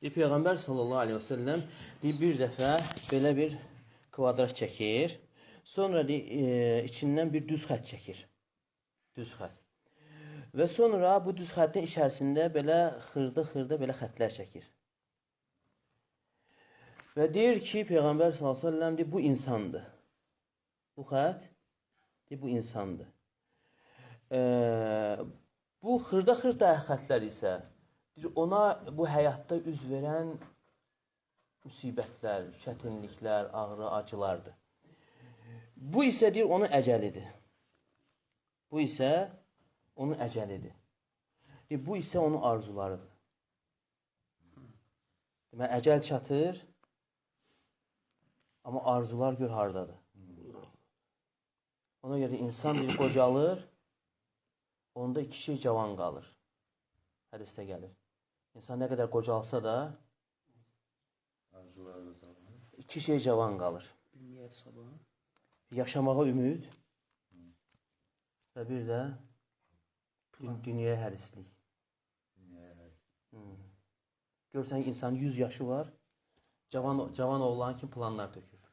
Peyğəmbər sallallahu aleyhi və səlləm bir dəfə belə bir kvadrat çəkir. Sonra içindən bir düz xət çəkir. Düz xət. Və sonra bu düz xəttin içərisində belə xırda belə xətlər çəkir. Və deyir ki, Peyğəmbər sallallahu aleyhi və səlləm deyir, bu insandır. Bu xət deyir, bu insandır. Bu xırda xətlər isə deyir, ona bu həyatda üz verən müsibətlər, çətinliklər, ağrı, acılardır. Bu isə deyir, onun əcəlidir. Bu isə onun əcəlidir. Bu isə onun arzularıdır. Demək, əcəl çatır, amma arzular gör hardadır. Ona görə insan deyir, qocalır, onda iki şey cavan qalır. Hədisdə gəlir. İnsan nə qədər qocalsa da iki şey cavan qalır. Yaşamağa ümid və bir də dünyaya hərislik. Görsən ki, insanın 100 yaşı var, cavan oğlan kimi planlar tökür.